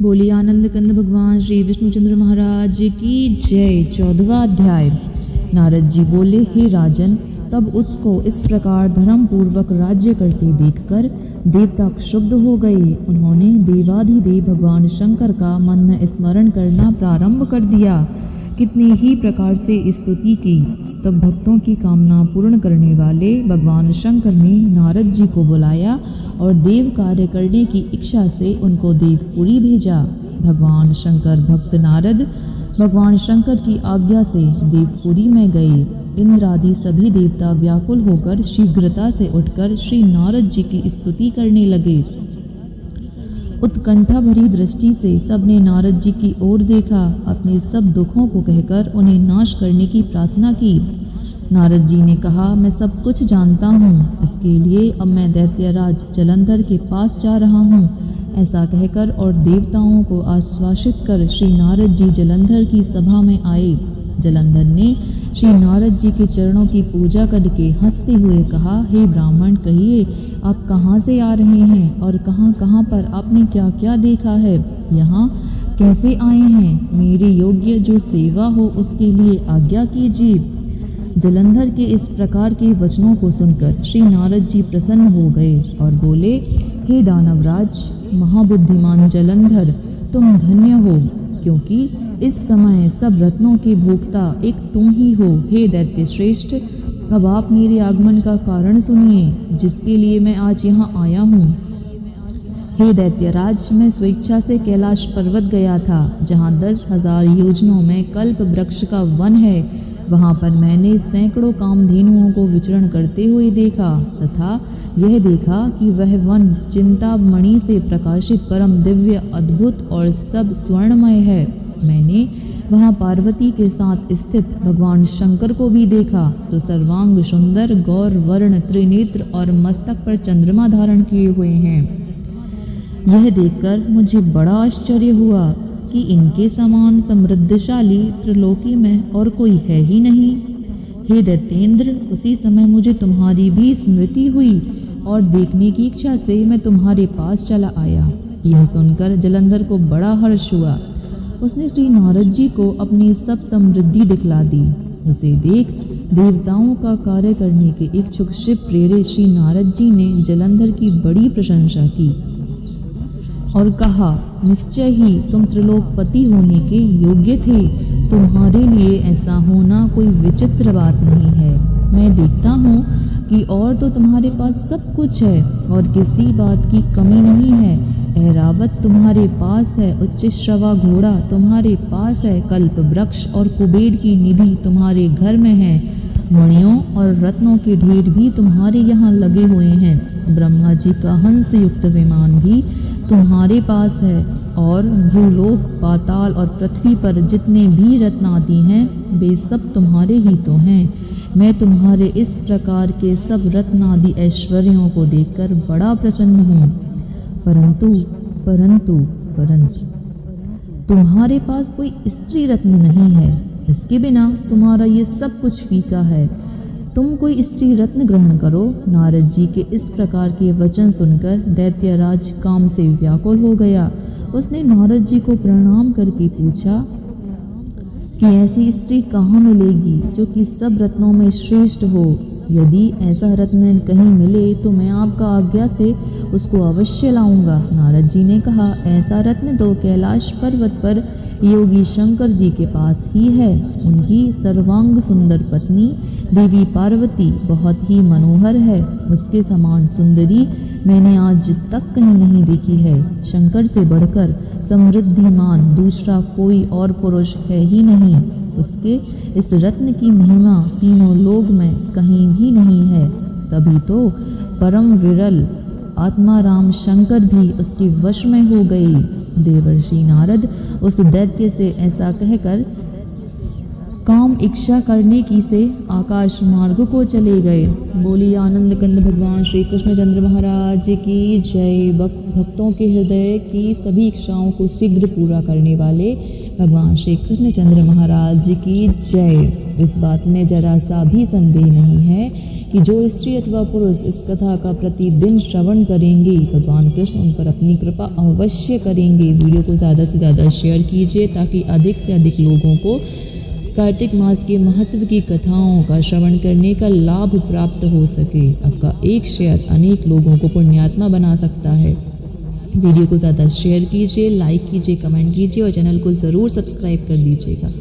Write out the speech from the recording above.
बोली आनंद कंद भगवान श्री विष्णुचंद्र महाराज की जय। 14वां अध्याय। नारद जी बोले, हे राजन, तब उसको इस प्रकार धर्म पूर्वक राज्य करते देखकर देवता क्षुब्ध हो गए। उन्होंने देवाधिदेव भगवान शंकर का मन में स्मरण करना प्रारंभ कर दिया। कितनी ही प्रकार से स्तुति की। तब भक्तों की कामना पूर्ण करने वाले भगवान शंकर ने नारद जी को बुलाया और देव कार्य करने की इच्छा से उनको देवपुरी भेजा। भगवान शंकर भक्त नारद भगवान शंकर की आज्ञा से देवपुरी में गए। इंद्र आदि सभी देवता व्याकुल होकर शीघ्रता से उठकर श्री नारद जी की स्तुति करने लगे। उत्कंठा भरी दृष्टि से सबने नारद जी की ओर देखा। अपने सब दुखों को कहकर उन्हें नाश करने की प्रार्थना की। नारद जी ने कहा, मैं सब कुछ जानता हूँ, इसके लिए अब मैं दैत्यराज जलंधर के पास जा रहा हूँ। ऐसा कहकर और देवताओं को आश्वासित कर श्री नारद जी जलंधर की सभा में आए। जलंधर ने श्री नारद जी के चरणों की पूजा करके हंसते हुए कहा, हे ब्राह्मण, कहिए आप कहाँ से आ रहे हैं और कहाँ कहाँ पर आपने क्या क्या देखा है, यहाँ कैसे आए हैं? मेरे योग्य जो सेवा हो उसके लिए आज्ञा कीजिए। जलंधर के इस प्रकार के वचनों को सुनकर श्री नारद जी प्रसन्न हो गए और बोले, हे दानवराज महाबुद्धिमान जलंधर, तुम धन्य हो, क्योंकि इस समय सब रत्नों के भोक्ता एक तुम ही हो। हे दैत्य श्रेष्ठ, अब आप मेरे आगमन का कारण सुनिए, जिसके लिए मैं आज यहाँ आया हूँ। हे दैत्यराज, मैं स्वेच्छा से कैलाश पर्वत गया था, जहाँ 10,000 योजनों में कल्प वृक्ष का वन है। वहाँ पर मैंने सैकड़ों कामधेनुओं को विचरण करते हुए देखा तथा यह देखा कि वह वन चिंतामणि से प्रकाशित परम दिव्य अद्भुत और सब स्वर्णमय है। मैंने वहाँ पार्वती के साथ स्थित भगवान शंकर को भी देखा, तो सर्वांग सुंदर गौर वर्ण त्रिनेत्र और मस्तक पर चंद्रमा धारण किए हुए हैं। यह देखकर मुझे बड़ा आश्चर्य हुआ कि इनके समान समृद्धशाली त्रिलोकी में और कोई है ही नहीं। हे दैत्येंद्र, उसी समय मुझे तुम्हारी भी स्मृति हुई और देखने की इच्छा से मैं तुम्हारे पास चला आया। यह सुनकर जलंधर को बड़ा हर्ष हुआ। उसने श्री नारद जी को अपनी सब समृद्धि दिखला दी। उसे देख देवताओं का कार्य करने के इच्छुक शिव प्रेरित श्री नारद जी ने जलंधर की बड़ी प्रशंसा की और कहा, निश्चय ही तुम त्रिलोकपति होने के योग्य थे। तुम्हारे लिए ऐसा होना कोई विचित्र बात नहीं है। मैं देखता हूँ कि और तो तुम्हारे पास सब कुछ है और किसी बात की कमी नहीं है। ऐरावत तुम्हारे पास है, उच्च श्रवा घोड़ा तुम्हारे पास है, कल्प वृक्ष और कुबेर की निधि तुम्हारे घर में है, मणियों और रत्नों के ढेर भी तुम्हारे यहाँ लगे हुए हैं। ब्रह्मा जी का हंस युक्त विमान भी तुम्हारे पास है और भूलोक, पाताल और पृथ्वी पर जितने भी रत्न आदि हैं वे सब तुम्हारे ही तो हैं। मैं तुम्हारे इस प्रकार के सब रत्न आदि ऐश्वर्यों को देखकर बड़ा प्रसन्न हूँ। परंतु परंतु परंतु तुम्हारे पास कोई स्त्री रत्न नहीं है। इसके बिना तुम्हारा ये सब कुछ फीका है। तुम कोई स्त्री रत्न ग्रहण करो। नारद जी के इस प्रकार के वचन सुनकर दैत्यराज काम से व्याकुल हो गया। उसने नारद जी को प्रणाम करके पूछा कि ऐसी स्त्री कहाँ मिलेगी जो कि सब रत्नों में श्रेष्ठ हो। यदि ऐसा रत्न कहीं मिले तो मैं आपका आज्ञा से उसको अवश्य लाऊंगा। नारद जी ने कहा, ऐसा रत्न तो कैलाश पर्वत पर योगी शंकर जी के पास ही है। उनकी सर्वांग सुंदर पत्नी देवी पार्वती बहुत ही मनोहर है। उसके समान सुंदरी मैंने आज तक कहीं नहीं देखी है। शंकर से बढ़कर समृद्धिमान दूसरा कोई और पुरुष है ही नहीं। उसके इस रत्न की महिमा तीनों लोक में कहीं भी नहीं है। तभी तो परम विरल आत्माराम शंकर भी उसके वश में हो गए। देवर्षि नारद उस दैत्य से ऐसा कहकर काम इच्छा करने की से आकाश मार्ग को चले गए। बोली आनंद कंद भगवान श्री कृष्णचंद्र महाराज की जय। भक्तों के हृदय की सभी इच्छाओं को शीघ्र पूरा करने वाले भगवान श्री कृष्णचंद्र महाराज की जय। इस बात में जरा सा भी संदेह नहीं है कि जो स्त्री अथवा पुरुष इस कथा का प्रतिदिन श्रवण करेंगे भगवान कृष्ण उन पर अपनी कृपा अवश्य करेंगे। वीडियो को ज़्यादा से ज़्यादा शेयर कीजिए ताकि अधिक से अधिक लोगों को कार्तिक मास के महत्व की कथाओं का श्रवण करने का लाभ प्राप्त हो सके। आपका एक शेयर अनेक लोगों को पुण्यात्मा बना सकता है। वीडियो को ज़्यादा शेयर कीजिए, लाइक कीजिए, कमेंट कीजिए और चैनल को ज़रूर सब्सक्राइब कर दीजिएगा।